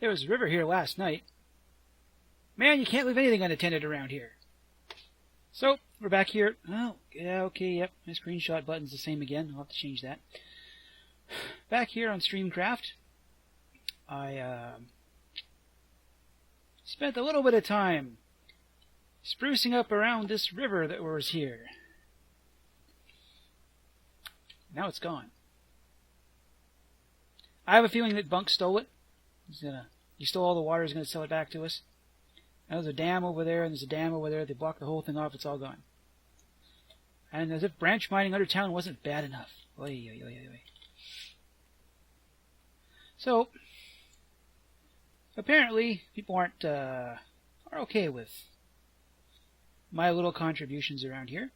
There was a river here last night. Man, you can't leave anything unattended around here. So, we're back here. Oh, yeah, okay, yep. My screenshot button's the same again. I'll have to change that. Back here on StreamCraft, I spent a little bit of time sprucing up around this river that was here. Now it's gone. I have a feeling that Bunk stole it. He stole all the water. He's going to sell it back to us. Now there's a dam over there, and there's a dam over there. They blocked the whole thing off. It's all gone. And as if branch mining under town wasn't bad enough. Oy, oy, oy, oy. So, apparently, people are okay with my little contributions around here.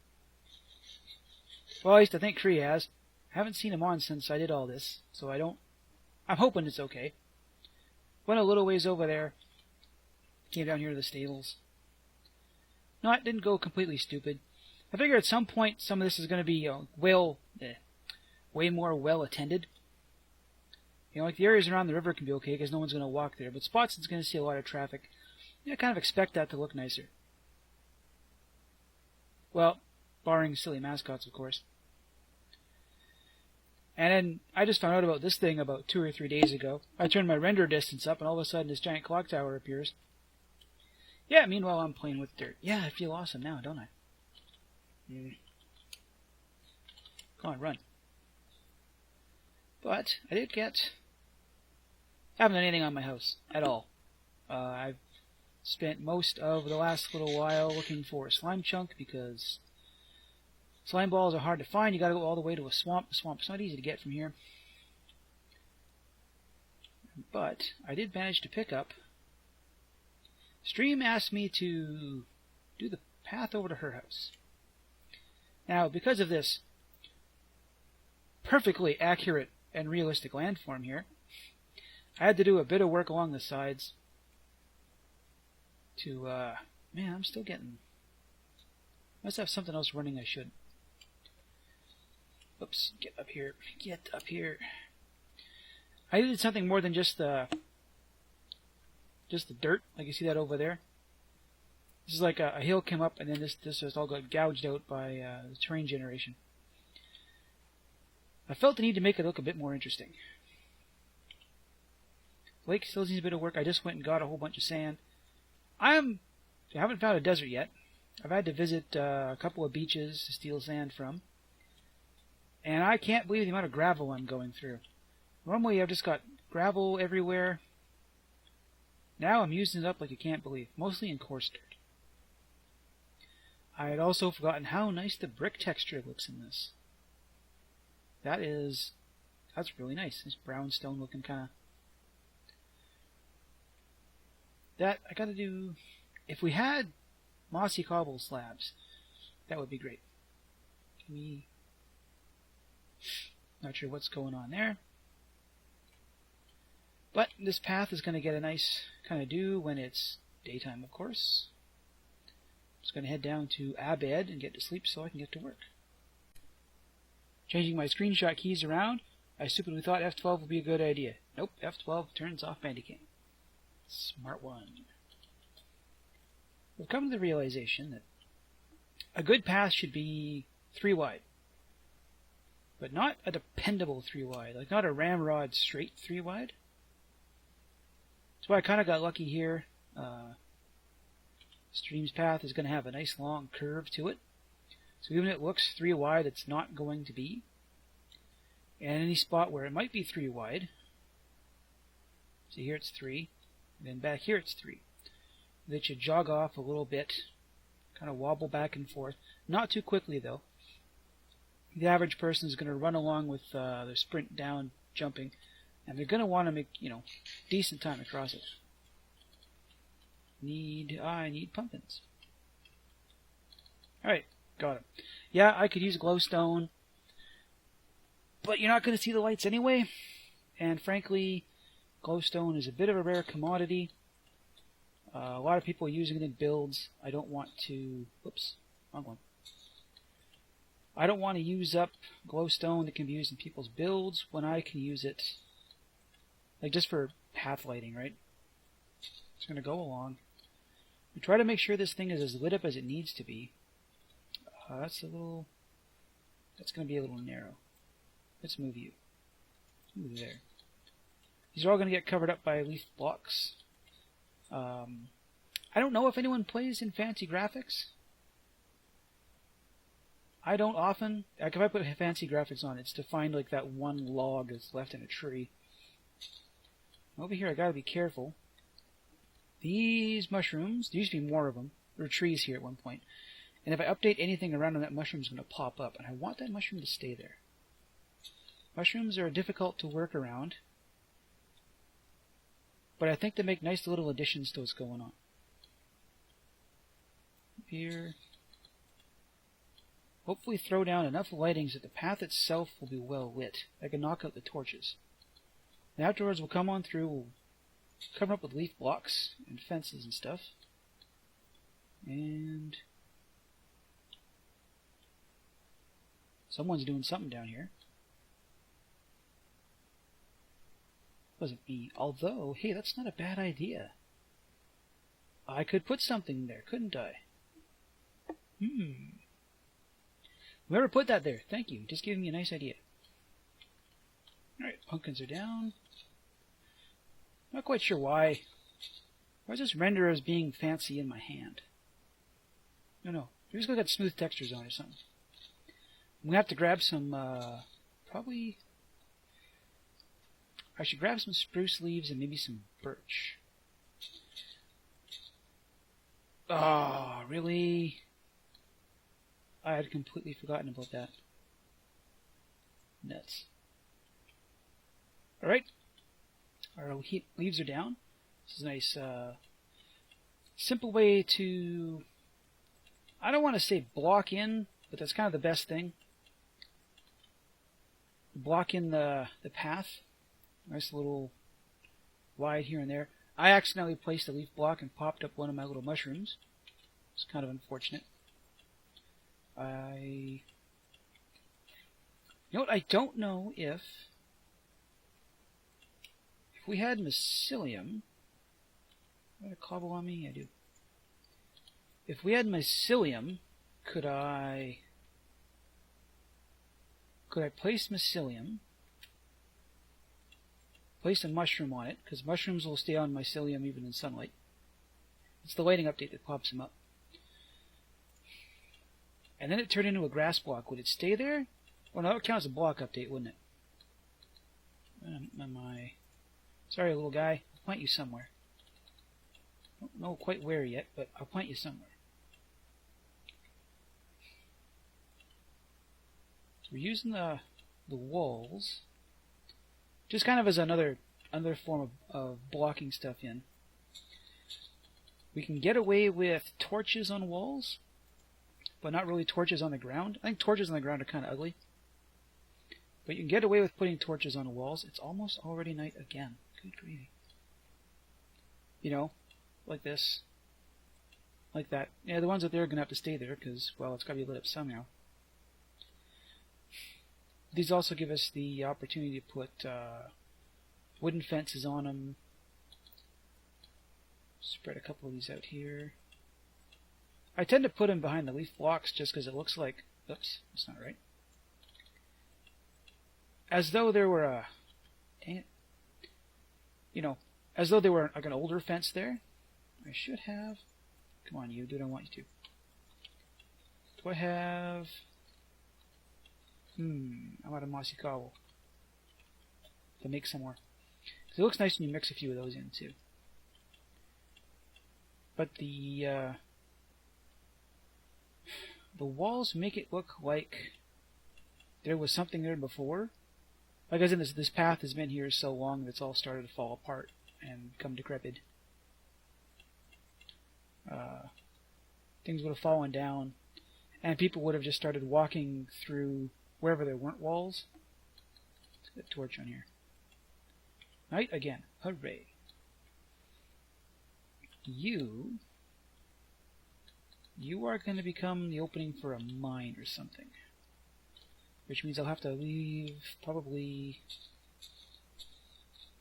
Well, at least I think Cree has. I haven't seen him on since I did all this, so I'm hoping it's okay. Went a little ways over there. Came down here to the stables. No, it didn't go completely stupid. I figure at some point some of this is going to be way more well attended. You know, like the areas around the river can be okay because no one's going to walk there, but spots that's going to see a lot of traffic. I kind of expect that to look nicer. Well, barring silly mascots, of course. And then I just found out about this thing about 2 or 3 days ago. I turned my render distance up, and all of a sudden this giant clock tower appears. Yeah, meanwhile I'm playing with dirt. Yeah, I feel awesome now, don't I? Come on, run. But I did get... I haven't done anything on my house at all. I've spent most of the last little while looking for a slime chunk because slime balls are hard to find. You got to go all the way to a swamp. The swamp's not easy to get from here. But I did manage to pick up. Stream asked me to do the path over to her house. Now, because of this perfectly accurate and realistic landform here, I had to do a bit of work along the sides to, man, I'm still getting... Must have something else running I should. Oops, get up here. Get up here. I did something more than just the dirt, like you see that over there. This is like a hill came up, and then this just all got gouged out by the terrain generation. I felt the need to make it look a bit more interesting. Lake still needs a bit of work. I just went and got a whole bunch of sand. I haven't found a desert yet. I've had to visit a couple of beaches to steal sand from. And I can't believe the amount of gravel I'm going through. Normally I've just got gravel everywhere. Now I'm using it up like you can't believe. Mostly in coarse dirt. I had also forgotten how nice the brick texture looks in this. That's really nice. This brown stone looking kind of... That, I gotta do... If we had mossy cobble slabs, that would be great. Not sure what's going on there. But this path is going to get a nice kind of dew when it's daytime, of course. I'm just going to head down to Abed and get to sleep so I can get to work. Changing my screenshot keys around, I stupidly thought F12 would be a good idea. Nope, F12 turns off Bandicam. Smart one. We've come to the realization that a good path should be 3 wide. But not a dependable 3 wide. Like not a ramrod straight 3 wide. So I kind of got lucky here. Stream's path is going to have a nice long curve to it. So even if it looks 3 wide, it's not going to be. And any spot where it might be 3 wide. See here it's 3. And then back here it's 3. They should jog off a little bit. Kind of wobble back and forth. Not too quickly though. The average person is going to run along with their sprint down jumping. And they're going to want to make, decent time across it. I need pumpkins. Alright, got it. Yeah, I could use glowstone. But you're not going to see the lights anyway. And frankly, glowstone is a bit of a rare commodity. A lot of people are using it in builds. I don't want to... Whoops, wrong one. I don't want to use up glowstone that can be used in people's builds when I can use it... Like just for path lighting, right? Just going to go along. We try to make sure this thing is as lit up as it needs to be. That's going to be a little narrow. Let's move you. Move there. These are all going to get covered up by leaf blocks. I don't know if anyone plays in fancy graphics. I don't often. Like if I put fancy graphics on, it's to find like that one log that's left in a tree. Over here, I gotta be careful. These mushrooms, there used to be more of them. There were trees here at one point. And if I update anything around them, that mushroom's going to pop up. And I want that mushroom to stay there. Mushrooms are difficult to work around. But I think they make nice little additions to what's going on. Here. Hopefully throw down enough lightings that the path itself will be well lit. I can knock out the torches. And afterwards we'll come on through, we'll cover up with leaf blocks and fences and stuff. And someone's doing something down here. Wasn't me. Although, hey, that's not a bad idea. I could put something there, couldn't I? Whoever put that there, thank you. Just giving me a nice idea. Alright, pumpkins are down. Not quite sure why. Why is this render as being fancy in my hand? No. Maybe it's got smooth textures on it or something. I'm gonna have to grab some, probably... I should grab some spruce leaves and maybe some birch. Oh, really? I had completely forgotten about that. Nuts. Alright. Our leaves are down. This is a nice, simple way to... I don't want to say block in, but that's kind of the best thing. Block in the path. Nice little wide here and there. I accidentally placed a leaf block and popped up one of my little mushrooms. It's kind of unfortunate. You know what? I don't know if we had mycelium. Got a cobble on me? I do. If we had mycelium, could I place mycelium? Place a mushroom on it, because mushrooms will stay on mycelium even in sunlight. It's the lighting update that pops them up. And then it turned into a grass block. Would it stay there? Well, no, that would count as a block update, wouldn't it? Sorry, little guy. I'll plant you somewhere. Don't know quite where yet, but I'll plant you somewhere. So we're using the walls just kind of as another form of blocking stuff in. We can get away with torches on walls, but not really torches on the ground. I think torches on the ground are kind of ugly. But you can get away with putting torches on the walls. It's almost already night again. Good gravy. You know, like this. Like that. Yeah, the ones out there are going to have to stay there because, well, it's got to be lit up somehow. These also give us the opportunity to put wooden fences on them. Spread a couple of these out here. I tend to put them behind the leaf blocks just because it looks like... Oops, that's not right. As though there were a... Dang it. You know, as though there were like an older fence there. I should have... Come on, you. Do what I want you to. Do I have... I'm out of mossy cobble. To make some more. Because it looks nice when you mix a few of those in, too. But the walls make it look like there was something there before. Like I said, this path has been here so long that it's all started to fall apart and become decrepit. Things would have fallen down, and people would have just started walking through wherever there weren't walls. Let's get a torch on here. Night again. Hooray. You are going to become the opening for a mine or something. Which means I'll have to leave probably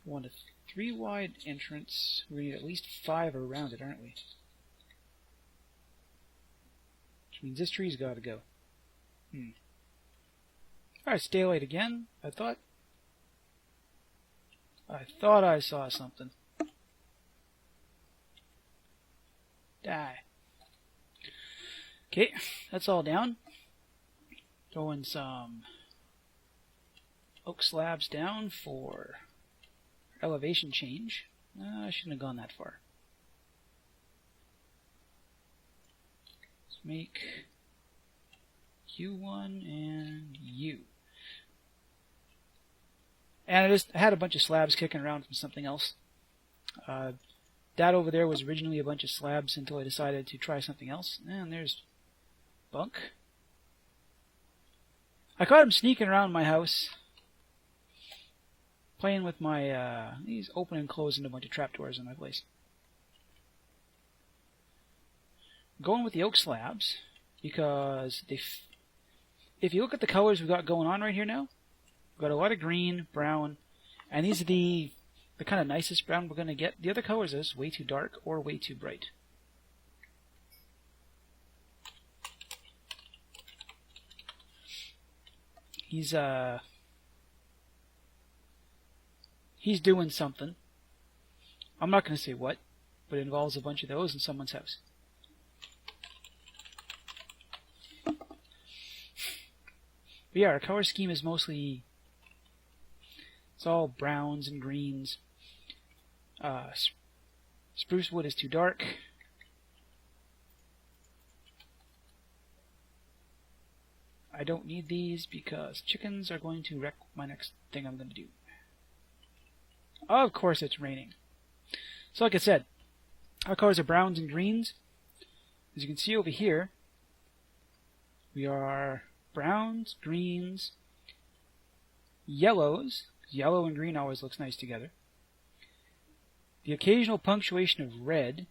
1 to 3 wide entrance. We need at least 5 around it, aren't we? Which means this tree's got to go. Alright, daylight again. I thought I saw something. Die. Okay, that's all down. Throwing some oak slabs down for elevation change. I shouldn't have gone that far. Let's make U1 and U. And I had a bunch of slabs kicking around from something else. That over there was originally a bunch of slabs until I decided to try something else. And there's Bunk. I caught him sneaking around my house, playing with my, he's opening and closing a bunch of trapdoors in my place. Going with the oak slabs, because if you look at the colors we've got going on right here now, we've got a lot of green, brown, and these are the kind of nicest brown we're going to get. The other colors are just way too dark or way too bright. He's doing something. I'm not going to say what, but it involves a bunch of those in someone's house. But yeah, our color scheme is mostly, it's all browns and greens. Spruce wood is too dark. I don't need these because chickens are going to wreck my next thing I'm going to do. Of course it's raining. So like I said, our colors are browns and greens. As you can see over here, we are browns, greens, yellows. Yellow and green always looks nice together. The occasional punctuation of red,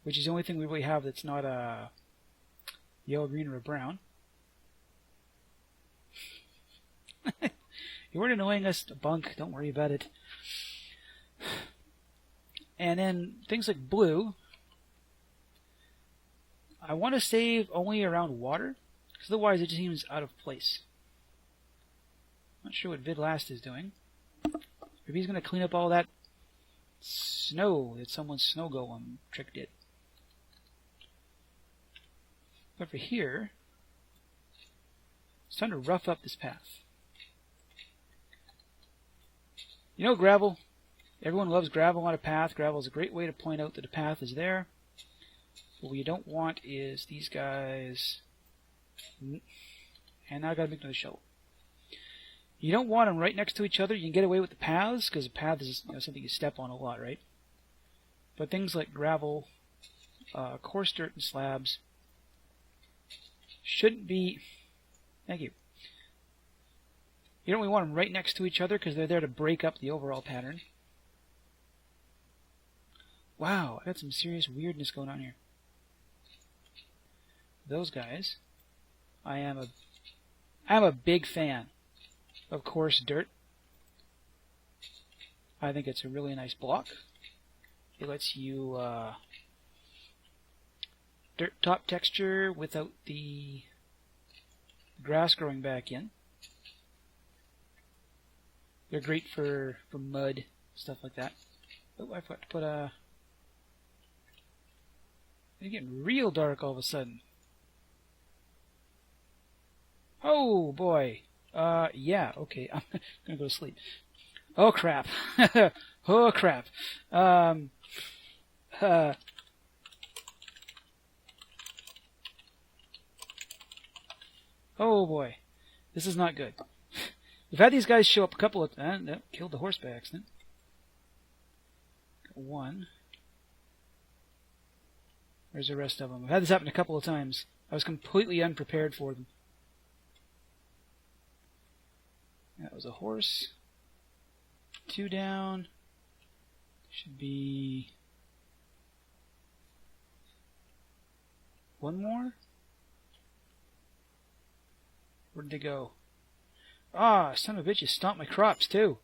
which is the only thing we really have that's not a yellow, green, or a brown. You weren't annoying us, Bunk. Don't worry about it. And then things like blue, I want to save only around water, because otherwise it just seems out of place. Not sure what VidLast is doing. Maybe he's going to clean up all that snow that someone's snow golem trick did. But for here, it's time to rough up this path. You know gravel. Everyone loves gravel on a path. Gravel is a great way to point out that a path is there. What you don't want is these guys. And now I gotta make another shovel. You don't want them right next to each other. You can get away with the paths, because a path is something you step on a lot, right? But things like gravel, coarse dirt, and slabs shouldn't be... Thank you. You don't really want them right next to each other, because they're there to break up the overall pattern. Wow, I got some serious weirdness going on here. Those guys, I am a big fan of coarse dirt. I think it's a really nice block. It lets you dirt top texture without the grass growing back in. They're great for mud, stuff like that. Oh, I forgot to put a... It's getting real dark all of a sudden. Oh, boy. Yeah, okay. I'm gonna go to sleep. Oh, crap. Oh, crap. Oh, boy. This is not good. We've had these guys show up a couple of... no, killed the horse by accident. Got one. Where's the rest of them? I've had this happen a couple of times. I was completely unprepared for them. That was a horse. 2 down. Should be... 1 more? Where'd they go? Ah, son of a bitch, you stomped my crops, too.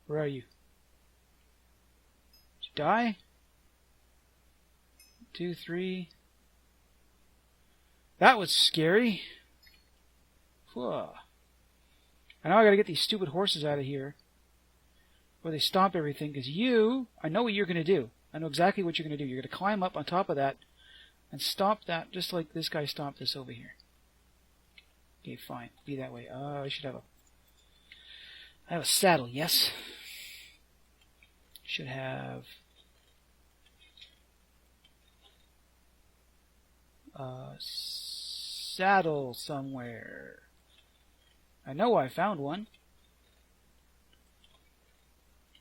Where are you? Did you die? 2, 3. That was scary. Whoa. And now I gotta get these stupid horses out of here. Where they stomp everything, because I know what you're gonna do. I know exactly what you're gonna do. You're gonna climb up on top of that and stomp that just like this guy stomped this over here. Okay, fine. Be that way. I should have I have a saddle, yes. Should have a saddle somewhere. I know I found one.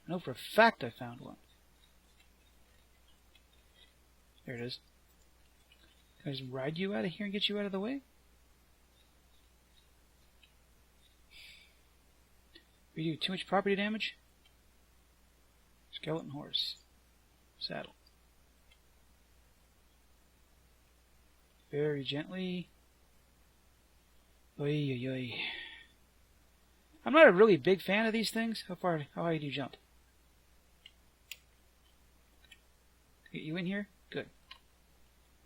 I know for a fact I found one. There it is. Can I just ride you out of here and get you out of the way? We do too much property damage? Skeleton horse. Saddle. Very gently. Oy, oy, oy. I'm not a really big fan of these things. How high do you jump? Get you in here? Good.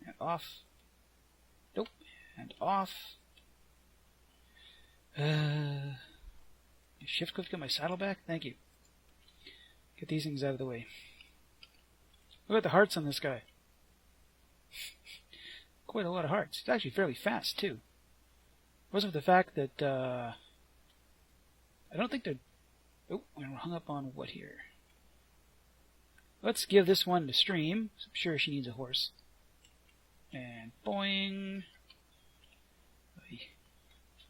And off. Nope. And off. Shift click to get my saddle back? Thank you. Get these things out of the way. Look at the hearts on this guy. Quite a lot of hearts. It's actually fairly fast, too. It wasn't for the fact that, I don't think they're... Oh, we're hung up on what here? Let's give this one to Stream. I'm sure she needs a horse. And boing.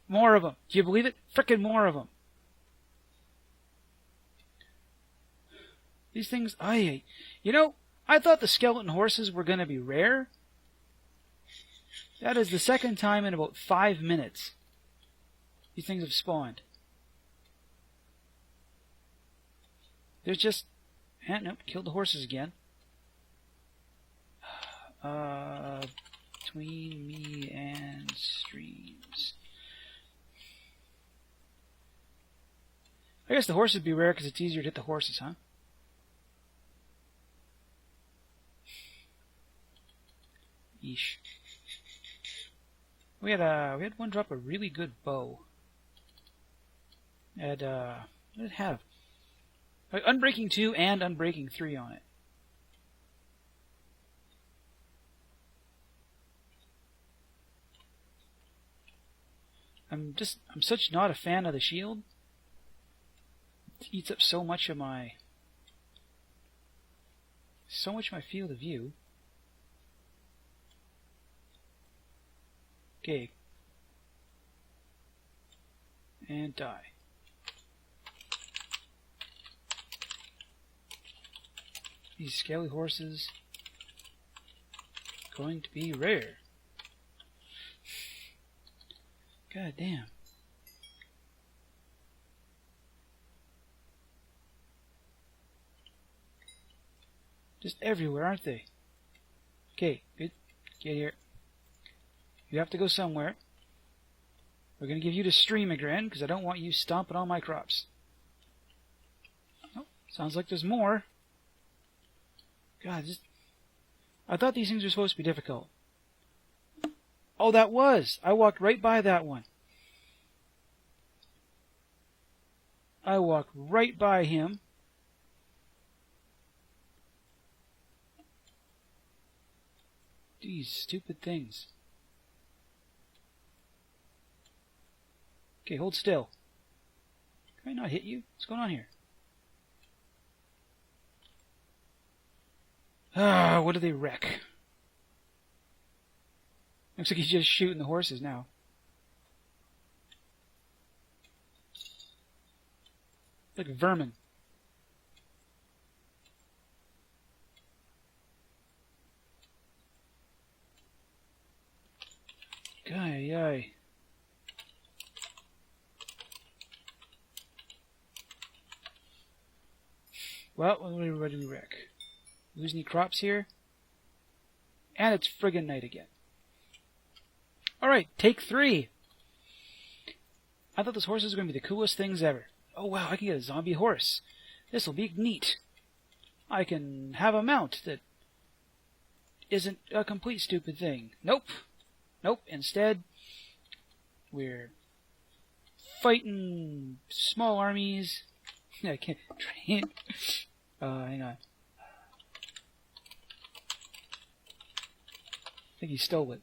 More of them. Do you believe it? Frickin' more of them. These things, you know, I thought the skeleton horses were going to be rare. That is the second time in about 5 minutes these things have spawned. There's just... nope, killed the horses again. Between me and Streams. I guess the horses would be rare because it's easier to hit the horses, huh? Yeesh. We had one drop a really good bow. It had what did it have? Unbreaking 2 and Unbreaking 3 on it. I'm such not a fan of the shield. It eats up so much of my field of view. Okay. And die. These scaly horses going to be rare. God damn. Just everywhere, aren't they? Okay, good. Get here. You have to go somewhere. We're going to give you to Stream again, because I don't want you stomping on my crops. Oh, sounds like there's more. God, I thought these things were supposed to be difficult. Oh, that was! I walked right by that one. I walked right by him. These stupid things. Okay, hold still. Can I not hit you? What's going on here? What do they wreck? Looks like he's just shooting the horses now. Like vermin. Guy. Well, what do we wreck? Lose any crops here? And it's friggin' night again. Alright, take 3. I thought those horses were going to be the coolest things ever. Oh wow, I can get a zombie horse. This'll be neat. I can have a mount that isn't a complete stupid thing. Nope. Nope. Instead, we're fighting small armies. I can't train. Hang on. I think he stole it.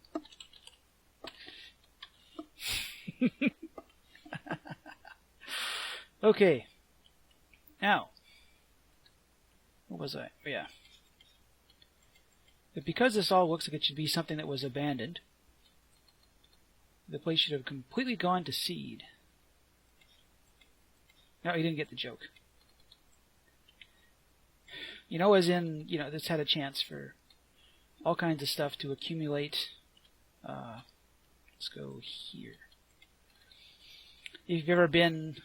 Okay. Now, what was I? Oh, yeah. But because this all looks like it should be something that was abandoned, the place should have completely gone to seed. No, you didn't get the joke. You know, as in, you know, this had a chance for all kinds of stuff to accumulate. Let's go here. If you've ever been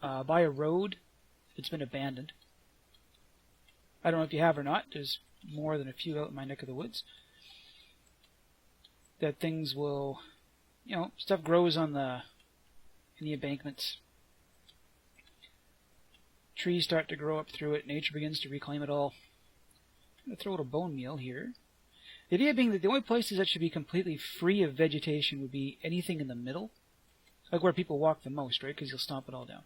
by a road that's been abandoned, I don't know if you have or not, there's more than a few out in my neck of the woods, that things will, you know, stuff grows on in the embankments. Trees start to grow up through it, nature begins to reclaim it all. I'm going to throw a little bone meal here. The idea being that the only places that should be completely free of vegetation would be anything in the middle, like where people walk the most, right, because you'll stomp it all down.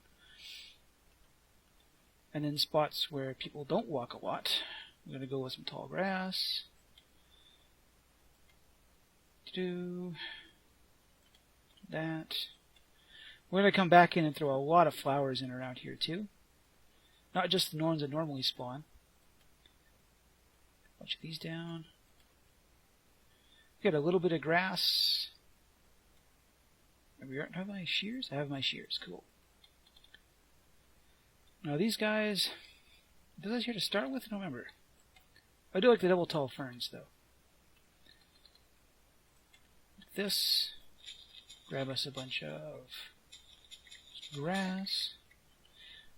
And then spots where people don't walk a lot. I'm going to go with some tall grass. Do that. We're going to come back in and throw a lot of flowers in around here too. Not just the ones that normally spawn. Bunch of these down. Get a little bit of grass. Do I have my shears? I have my shears. Cool. Now these guys, does this here to start with? I don't remember. I do like the double tall ferns though. This, grab us a bunch of grass.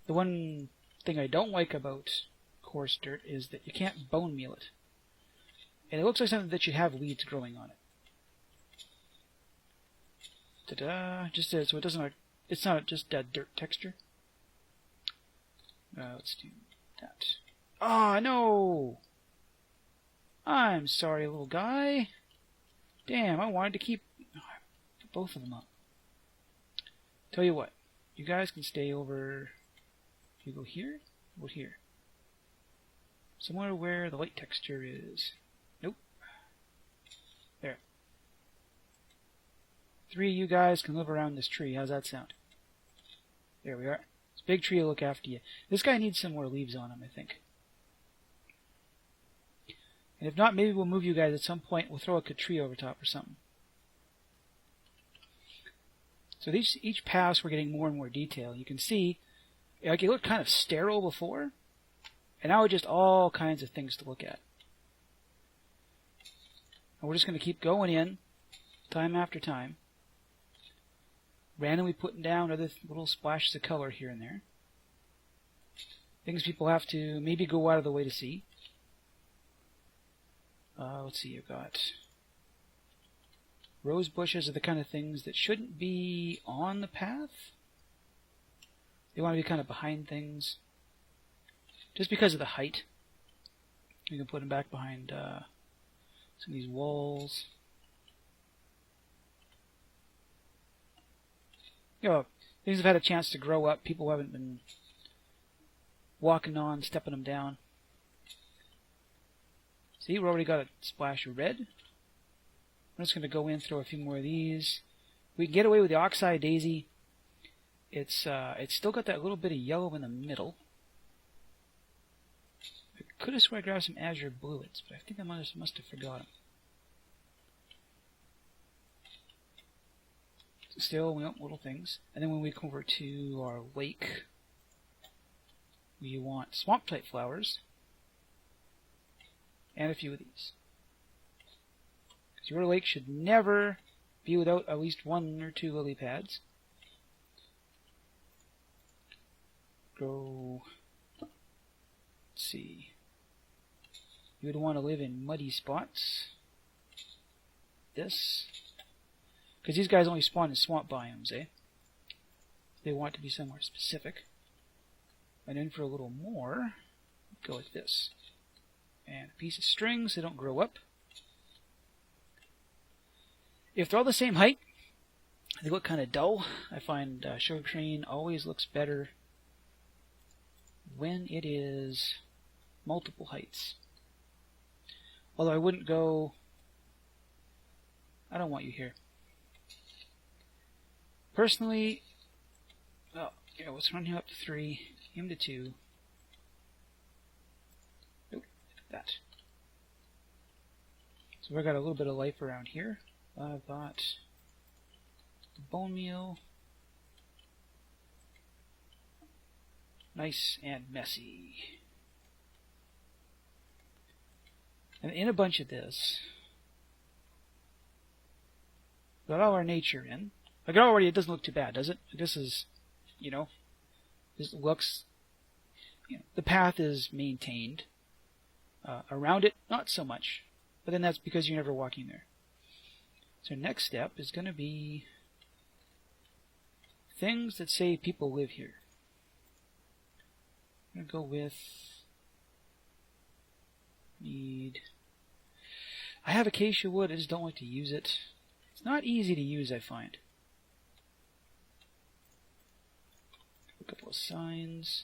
The one thing I don't like about coarse dirt is that you can't bone meal it. And it looks like something that should have weeds growing on it. Ta-da! Just so it doesn't. It's not just a dirt texture. Let's do that. Ah, no! I'm sorry, little guy. Damn, I wanted to keep both of them up. Tell you what, you guys can stay over. You go here. Go here. Somewhere where the light texture is. Nope. There. 3 of you guys can live around this tree. How's that sound? There we are. This big tree will look after you. This guy needs some more leaves on him, I think. And if not, maybe we'll move you guys at some point. We'll throw a tree over top or something. So each pass we're getting more and more detail. You can see, like, it looked kind of sterile before, and now it's just all kinds of things to look at. And we're just going to keep going in, time after time, randomly putting down other little splashes of color here and there. Things people have to maybe go out of the way to see. Let's see, you've got rose bushes are the kind of things that shouldn't be on the path. They want to be kind of behind things. Just because of the height. You can put them back behind some of these walls. You know, things have had a chance to grow up. People haven't been walking on, stepping them down. See, we already got a splash of red. I'm just going to go in, throw a few more of these. We can get away with the oxeye daisy. It's still got that little bit of yellow in the middle. I could have sworn I grabbed some azure bluets, but I think I must have forgot them. Still, we want little things. And then when we come over to our lake, we want swamp-type flowers. And a few of these. Because your lake should never be without at least 1 or 2 lily pads. Go. Let's see. You would want to live in muddy spots. This. Because these guys only spawn in swamp biomes, eh? They want to be somewhere specific. And then for a little more, go with this. And a piece of string so they don't grow up. If they're all the same height, they look kind of dull. I find sugarcane always looks better when it is multiple heights. Although I wouldn't go... I don't want you here. Personally, oh, yeah, let's run him up to 3, him to 2. Nope, that. So we've got a little bit of life around here. I've got the bone meal. Nice and messy. And in a bunch of this, got all our nature in. Like already, it doesn't look too bad, does it? This is, you know, this looks, you know, the path is maintained. Around it, not so much. But then that's because you're never walking there. So next step is going to be things that say people live here. I'm going to go with need... I have acacia wood, I just don't like to use it. It's not easy to use, I find. A couple of signs.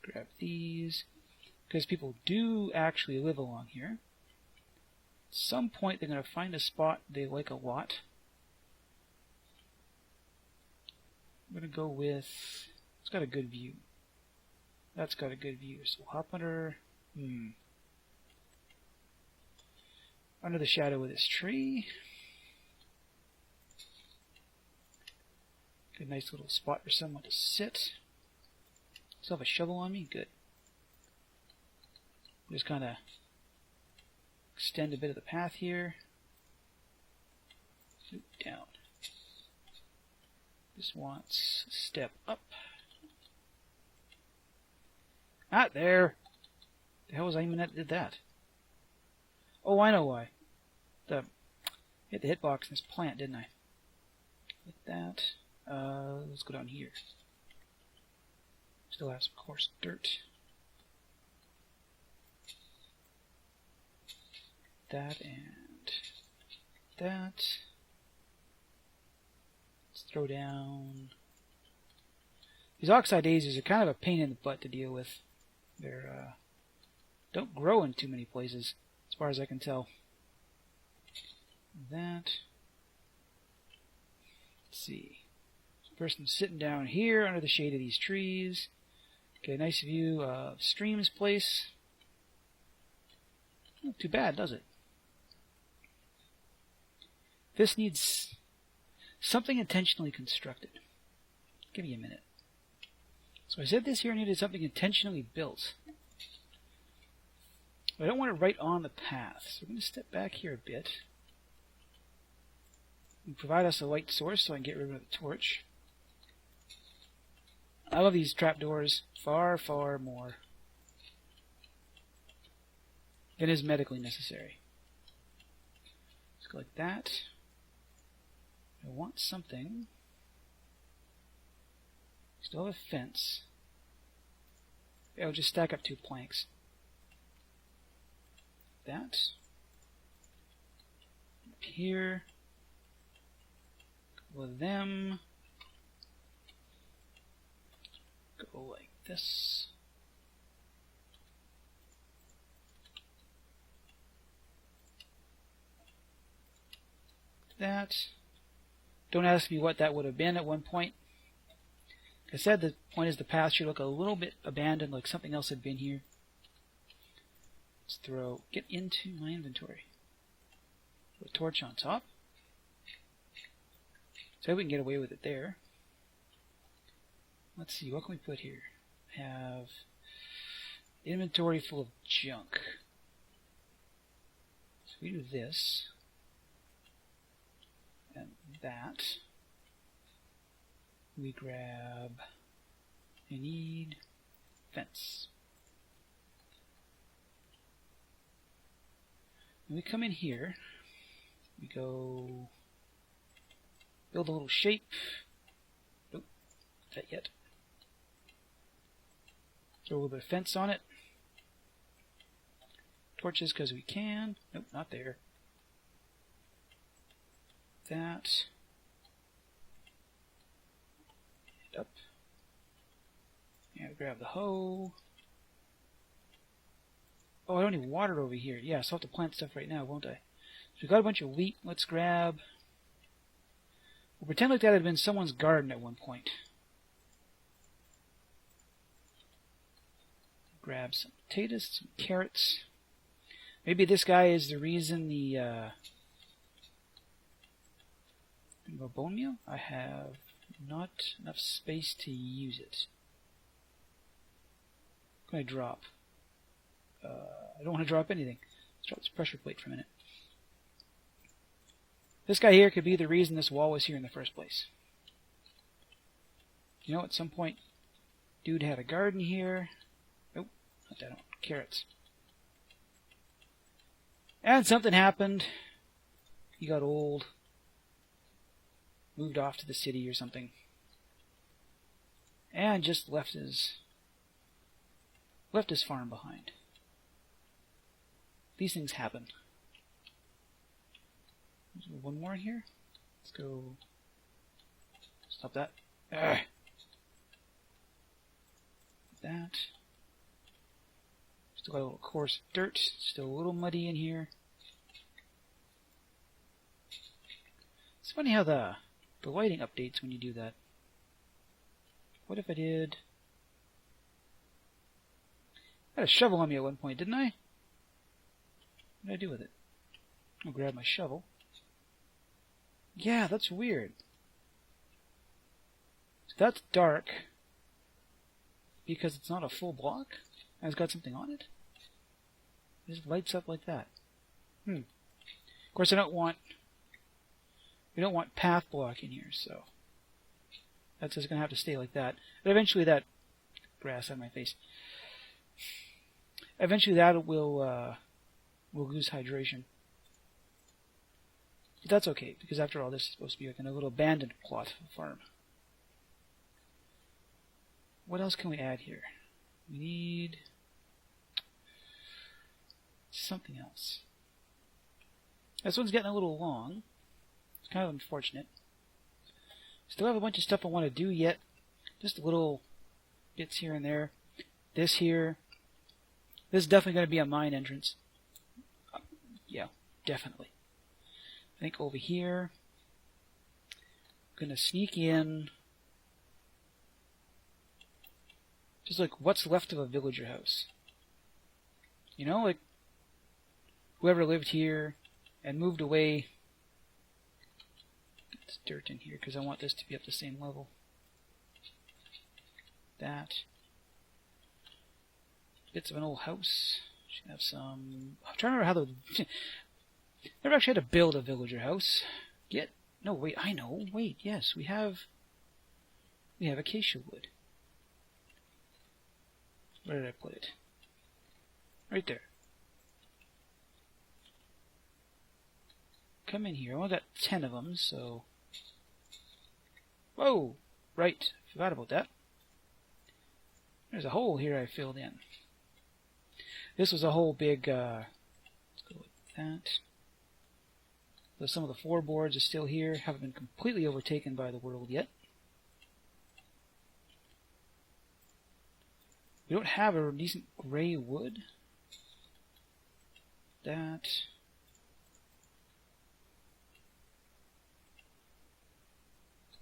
Grab these. Because people do actually live along here. At some point they're going to find a spot they like a lot. I'm going to go with... It's got a good view. That's got a good view. So we'll hop under... under the shadow of this tree. Good, nice little spot for someone to sit. Still have a shovel on me? Good. Just kind of extend a bit of the path here. Loop down. This wants a step up. Not there! The hell was I even that did that? Oh, I know why. Hit the hitbox in this plant, didn't I? Like that. Let's go down here. Still have some coarse dirt. That and that. Let's throw down... These oxide daisies are kind of a pain in the butt to deal with. They're, don't grow in too many places, as far as I can tell. That. Let's see. This person's sitting down here under the shade of these trees. Okay, nice view of Stream's place. Not too bad, does it? This needs something intentionally constructed. Give me a minute. So I said this here needed something intentionally built. But I don't want it right on the path, so I'm going to step back here a bit. And provide us a light source so I can get rid of the torch. I love these trapdoors far, far more than is medically necessary. Let's go like that. I want something. Still have a fence. Yeah, I'll just stack up 2 planks. That. Up here. Go with them. Go like this. That. Don't ask me what that would have been at one point. Like I said, the point is the path should look a little bit abandoned, like something else had been here. Let's get into my inventory. Put a torch on top. So we can get away with it there. Let's see, what can we put here? Have inventory full of junk. So we do this. And that. We grab... I need fence. When we come in here, we go build a little shape. Nope, not that yet. Throw a little bit of fence on it. Torches because we can. Nope, not there. That. Up. And grab the hoe. Oh, I don't need water over here. Yeah, so I'll have to plant stuff right now, won't I? So we got a bunch of wheat. Let's grab... We'll pretend like that had been someone's garden at one point. Grab some potatoes, some carrots. Maybe this guy is the reason the... bone meal? I have not enough space to use it. What can I drop? I don't want to drop anything. Let's drop this pressure plate for a minute. This guy here could be the reason this wall was here in the first place. You know, at some point, dude had a garden here. Nope, not that one. Carrots. And something happened. He got old. Moved off to the city or something. And just left his farm behind. These things happen. There's one more in here. Let's go. Stop that. Ugh. That. Still got a little coarse dirt. Still a little muddy in here. It's funny how the lighting updates when you do that. What if I did... I had a shovel on me at one point, didn't I? What did I do with it? I'll grab my shovel. Yeah, that's weird. So that's dark because it's not a full block and it's got something on it. It just lights up like that. Of course, we don't want path block in here, so that's just gonna have to stay like that. But eventually, that grass on my face. Eventually, that will lose hydration. But that's okay, because after all, this is supposed to be like a little abandoned plot farm. What else can we add here? We need something else. This one's getting a little long. It's kind of unfortunate. Still have a bunch of stuff I want to do yet. Just little bits here and there. This here. This is definitely going to be a mine entrance. Yeah, definitely. I think over here, I'm going to sneak in. Just like what's left of a villager house. You know, like whoever lived here and moved away. Get this dirt in here because I want this to be up the same level. That. Bits of an old house. Should have some... I'm trying to remember how the... Never actually had to build a villager house. Yet... No, wait, I know. Wait, yes, we have acacia wood. Where did I put it? Right there. Come in here. I only got 10 of them, so... Whoa! Right. Forgot about that. There's a hole here I filled in. This was a whole big... let's go with that. So some of the floorboards are still here. Haven't been completely overtaken by the world yet. We don't have a decent gray wood. That.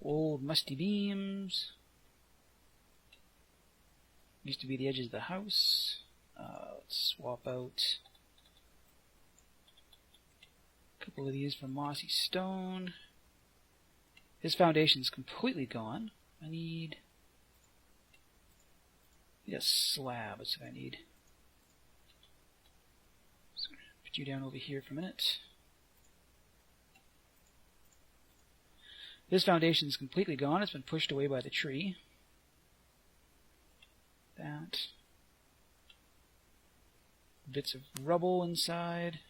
Old musty beams. Used to be the edges of the house. Let's swap out a couple of these for mossy stone. His foundation's completely gone. I need a slab. That's what I need. So put you down over here for a minute. This foundation's completely gone. It's been pushed away by the tree. That. Bits of rubble inside.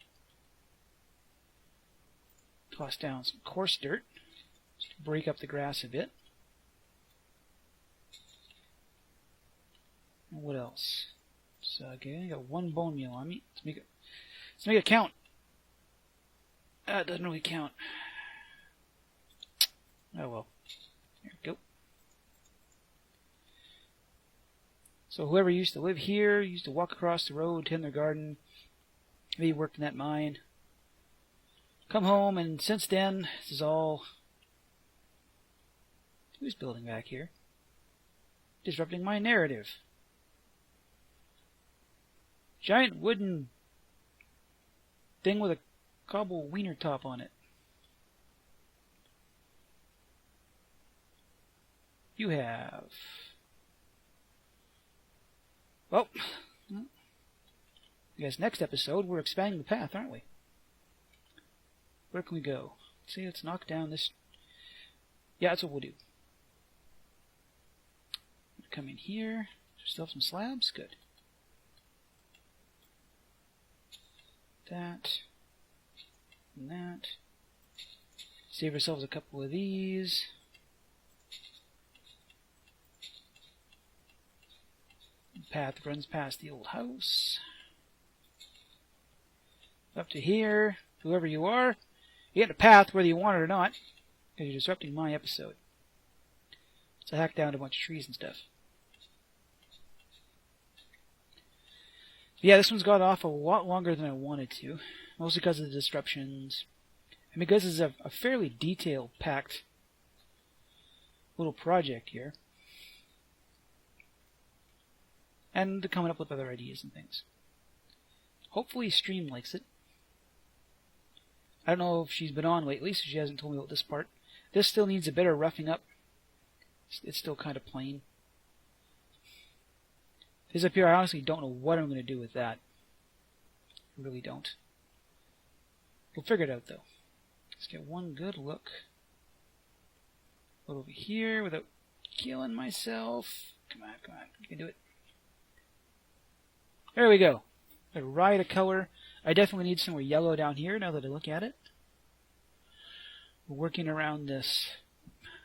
Toss down some coarse dirt just to break up the grass a bit. And what else? So okay, I got 1 bone meal on me. Let's make it count. It doesn't really count. Oh well. There we go. So whoever used to live here used to walk across the road, tend their garden, maybe worked in that mine. Come home, and since then, this is all... Who's building back here? Disrupting my narrative. Giant wooden thing with a cobble wiener top on it. You have... Well, I guess next episode we're expanding the path, aren't we? Where can we go? See, let's knock down this... Yeah, that's what we'll do. Come in here. Still have some slabs? Good. That. And that. Save ourselves a couple of these. The path runs past the old house. Up to here. Whoever you are, you get a path whether you want it or not, because you're disrupting my episode. So I hacked down a bunch of trees and stuff. Yeah, this one's got off a lot longer than I wanted to, mostly because of the disruptions, and because it's a fairly detail-packed little project here, and coming up with other ideas and things. Hopefully Stream likes it. I don't know if she's been on lately, so she hasn't told me about this part. This still needs a bit of roughing up. It's still kind of plain. This up here, I honestly don't know what I'm going to do with that. I really don't. We'll figure it out, though. Let's get one good look. Look over here without killing myself. Come on, come on. You can do it. There we go. A riot of color. I definitely need some more yellow down here now that I look at it. We're working around this.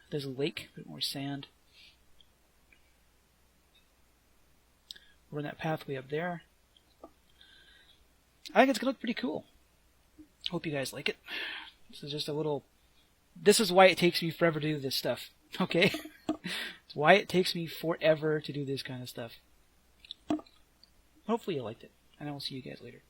There's a lake, a bit more sand. We're in that pathway up there. I think it's going to look pretty cool. Hope you guys like it. This is just a little... This is why it takes me forever to do this stuff. Okay? It's why it takes me forever to do this kind of stuff. Hopefully you liked it. And I will see you guys later.